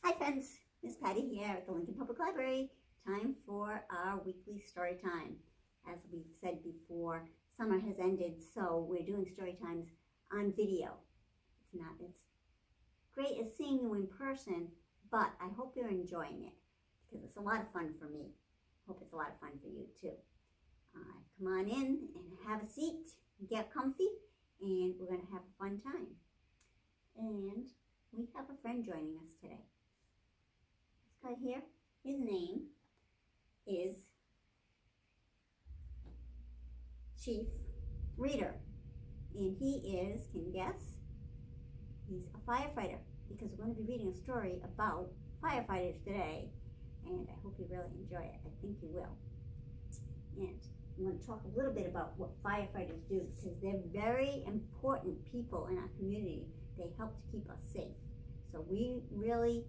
Hi friends, Miss Patty here at the Lincoln Public Library. Time for our weekly story time. As we've said before, summer has ended, so we're doing story times on video. It's great as seeing you in person, but I hope you're enjoying it because it's a lot of fun for me. Hope it's a lot of fun for you too. Come on in and have a seat, get comfy, and we're going to have a fun time. And we have a friend joining us today. This guy here, his name is Chief Reader, and he is, can you guess? He's a firefighter, because we're going to be reading a story about firefighters today, and I hope you really enjoy it. I think you will. And I'm going to talk a little bit about what firefighters do, because they're very important people in our community. They help to keep us safe. So we really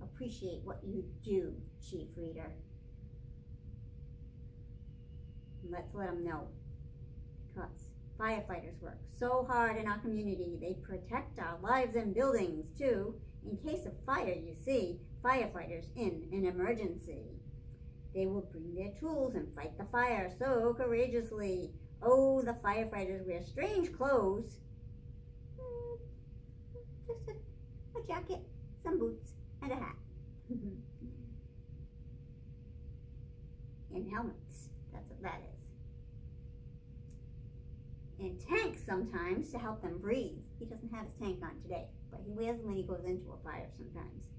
appreciate what you do, Chief Reader. And let's let them know, because firefighters work so hard in our community. They protect our lives and buildings too. In case of fire, you see, firefighters in an emergency. They will bring their tools and fight the fire so courageously. Oh, the firefighters wear strange clothes. Just a jacket, some boots, and a hat. And helmets. That's what that is. And tanks sometimes to help them breathe. He doesn't have his tank on today, but he wears them when he goes into a fire sometimes.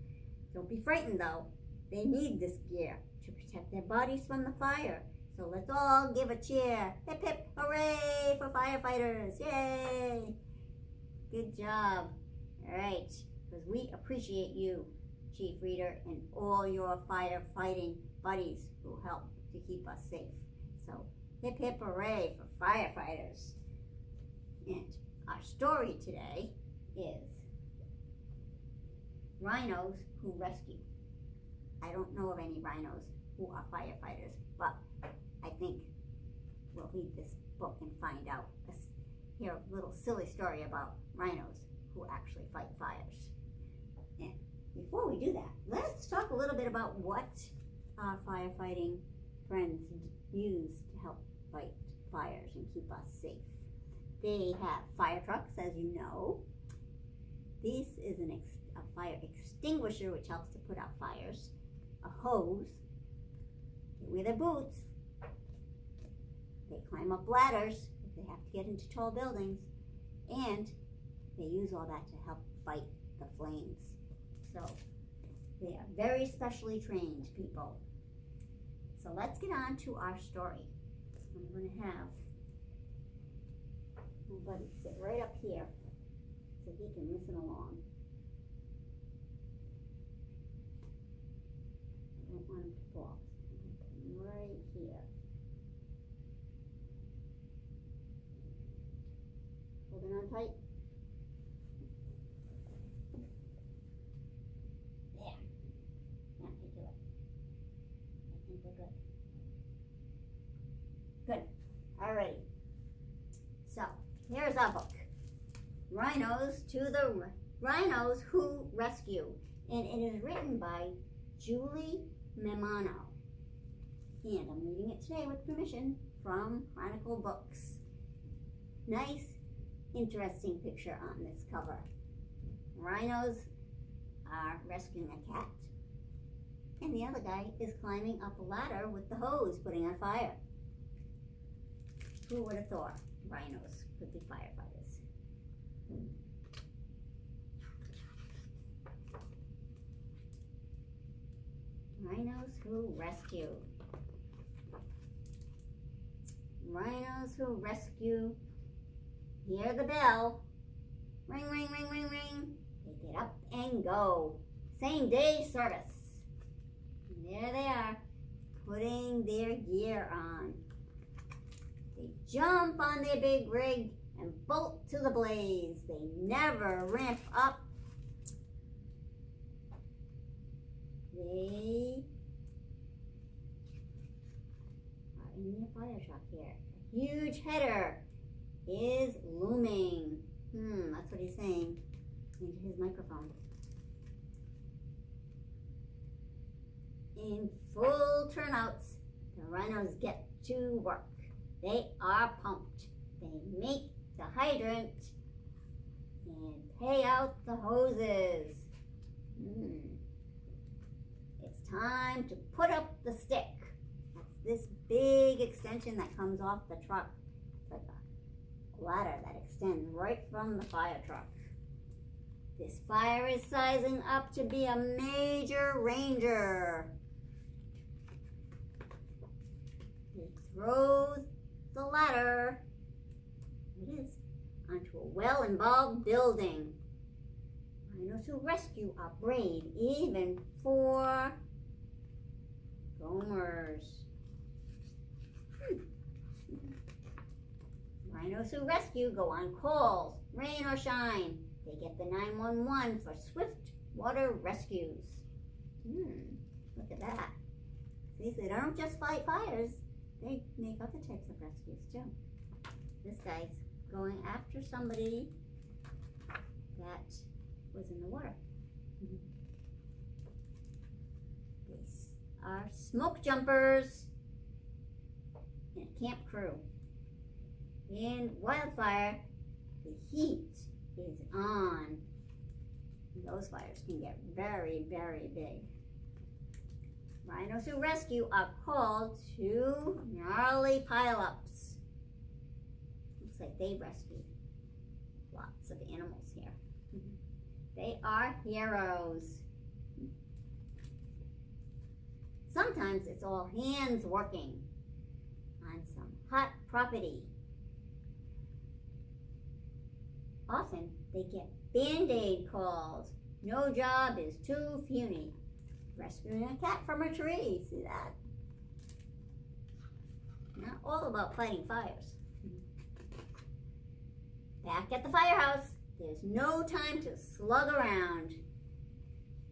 Don't be frightened though. They need this gear to protect their bodies from the fire. So let's all give a cheer. Hip hip hooray for firefighters. Yay! Good job. All right, because we appreciate you, Chief Reader, and all your firefighting buddies who help to keep us safe. So hip hip hooray for firefighters. And our story today is Rhinos Who Rescue. I don't know of any rhinos who are firefighters, but I think we'll read this book and find out. Hear a little silly story about rhinos who actually fight fires. And before we do that, let's talk a little bit about what our firefighting friends use to help fight fires and keep us safe. They have fire trucks, as you know. This is a fire extinguisher, which helps to put out fires. A hose. They wear their boots. They climb up ladders if they have to get into tall buildings. And they use all that to help fight the flames. So they are very specially trained people. So let's get on to our story. I'm going to have my buddy sit right up here so he can listen along. I don't want him to fall. Right here. Holding on tight. There. Now you do it. I think we're good. Good. Alrighty. So here's our book. Rhinos Who Rescue. And it is written by Julie Mammano. And I'm reading it today with permission from Chronicle Books. Nice, interesting picture on this cover. Rhinos are rescuing a cat, and the other guy is climbing up a ladder with the hose putting on fire. Who would have thought rhinos could be firefighters? Rhinos Who Rescue. Rhinos Who Rescue. Hear the bell. Ring, ring, ring, ring, ring. They get up and go. Same day service. And there they are, putting their gear on. They jump on their big rig and bolt to the blaze. They never ramp up. They are in their fire truck here. A huge header is looming. That's what he's saying into his microphone. In full turnouts, the rhinos get to work. They are pumped. They make the hydrant and pay out the hoses. It's time to put up the stick. That's this big extension that comes off the truck. It's like a ladder that extends right from the fire truck. This fire is sizing up to be a major ranger. It throws the ladder, it is, onto a well-involved building. Rhinos Who Rescue are brave even for Gomers. Rhinos Who Rescue go on calls, rain or shine. They get the 911 for swift water rescues. Look at that. See, they don't just fight fires, they make other types of rescues too. This guy's going after somebody that was in the water. These are smoke jumpers and a camp crew. In wildfire, the heat is on. Those fires can get very, very big. Rhinos Who Rescue are called to gnarly pileups. Looks like they rescued lots of animals here. They are heroes. Sometimes it's all hands working on some hot property. Often they get Band-Aid calls. No job is too puny. Rescuing a cat from a tree. See that? Not all about fighting fires. Back at the firehouse, there's no time to slug around.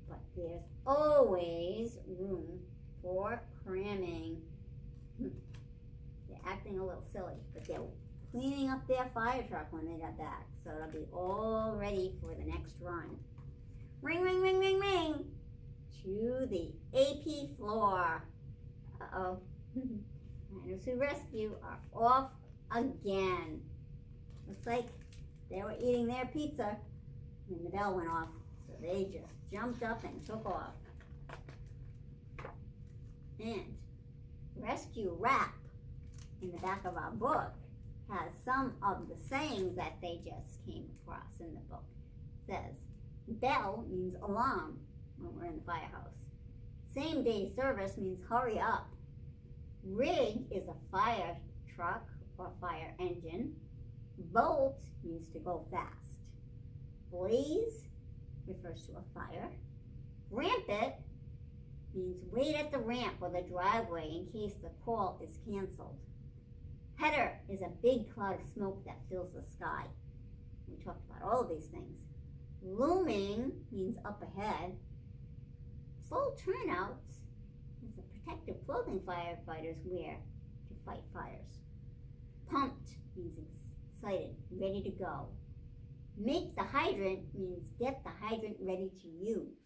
But there's always room for cramming. They're acting a little silly, but they're cleaning up their fire truck when they get back, so it'll be all ready for the next run. Ring, ring, ring, ring, ring, to the AP floor. Uh-oh. Rhinos Who Rescue are off again. Looks like they were eating their pizza when the bell went off, so they just jumped up and took off. And rescue rap in the back of our book has some of the sayings that they just came across in the book. It says, bell means alarm when we're in the firehouse. Same day service means hurry up. Rig is a fire truck or fire engine. Bolt means to go fast. Blaze refers to a fire. Ramp it means wait at the ramp or the driveway in case the call is canceled. Header is a big cloud of smoke that fills the sky. We talked about all of these things. Looming means up ahead. Full turnouts is the protective clothing firefighters wear to fight fires. Pumped means excited, ready to go. Make the hydrant means get the hydrant ready to use.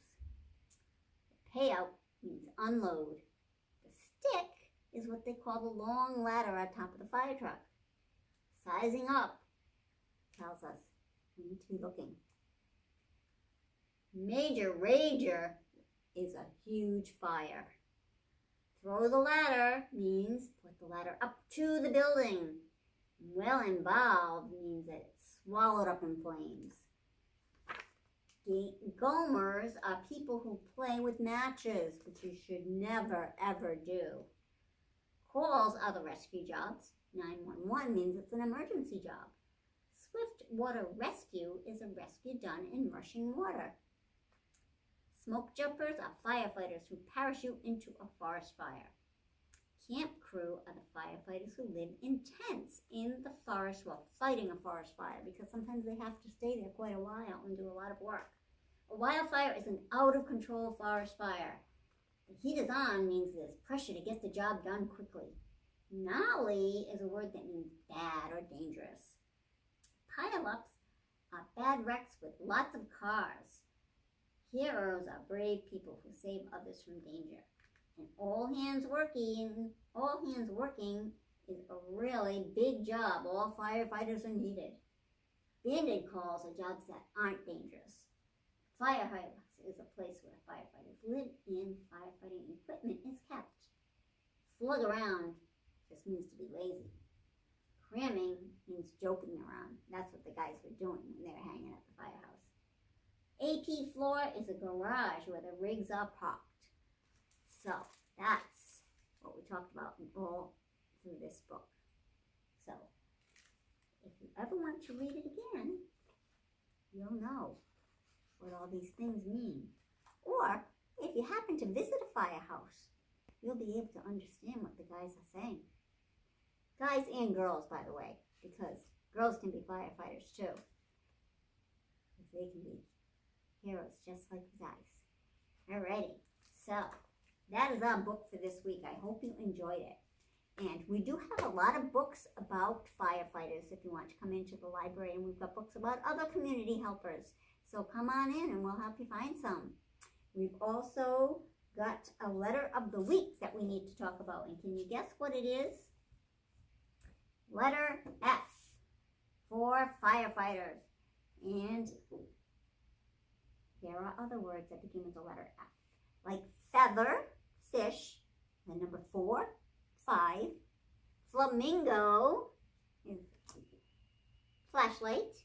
The payout means unload. The stick is what they call the long ladder on top of the fire truck. Sizing up tells us we need to be looking. Major rager is a huge fire. Throw the ladder means put the ladder up to the building. Well involved means that it's swallowed up in flames. Gomers are people who play with matches, which you should never ever do. Calls are the rescue jobs. 911 means it's an emergency job. Swift water rescue is a rescue done in rushing water. Smoke jumpers are firefighters who parachute into a forest fire. Camp crew are the firefighters who live in tents in the forest while fighting a forest fire, because sometimes they have to stay there quite a while and do a lot of work. A wildfire is an out-of-control forest fire. The heat is on means there's pressure to get the job done quickly. Gnarly is a word that means bad or dangerous. Pile-ups are bad wrecks with lots of cars. Heroes are brave people who save others from danger. And all hands working is a really big job. All firefighters are needed. Band-aid calls are jobs that aren't dangerous. Firehouse is a place where firefighters live and firefighting equipment is kept. Slug around just means to be lazy. Cramming means joking around. That's what the guys were doing when they were hanging at the firehouse. AP floor is a garage where the rigs are parked. So that's what we talked about all through this book. So if you ever want to read it again, you'll know what all these things mean. Or if you happen to visit a firehouse, you'll be able to understand what the guys are saying. Guys and girls, by the way, because girls can be firefighters too. Because they can be heroes just like the guys. Alrighty, so that is our book for this week. I hope you enjoyed it. And we do have a lot of books about firefighters if you want to come into the library. And we've got books about other community helpers. So come on in and we'll help you find some. We've also got a letter of the week that we need to talk about. And can you guess what it is? Letter F for firefighters. And there are other words that begin with the letter F. Like feather, fish, the number 4, 5, flamingo, flashlight,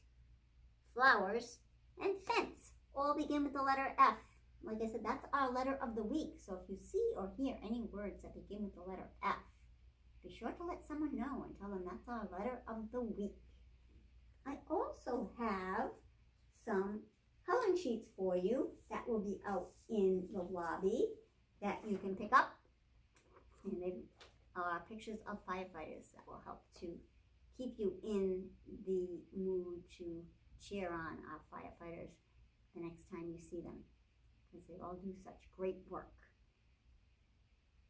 flowers, and fence. All begin with the letter F. Like I said, that's our letter of the week. So if you see or hear any words that begin with the letter F, be sure to let someone know and tell them that's our letter of the week. I also have some coloring sheets for you that will be out in the lobby that you can pick up. And they are pictures of firefighters that will help to keep you in the mood to cheer on our firefighters the next time you see them, because they all do such great work.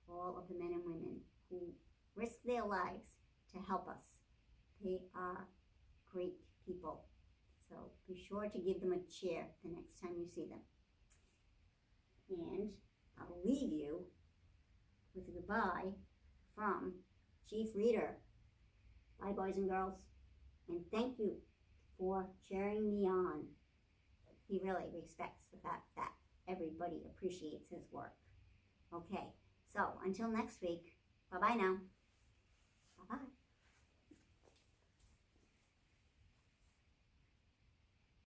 All of the men and women who risk their lives to help us. They are great people. So be sure to give them a cheer the next time you see them. And I'll leave you with a goodbye from Chief Reader. Bye, boys and girls. And thank you for cheering me on. He really respects the fact that everybody appreciates his work. Okay, so until next week, bye-bye now. Bye-bye.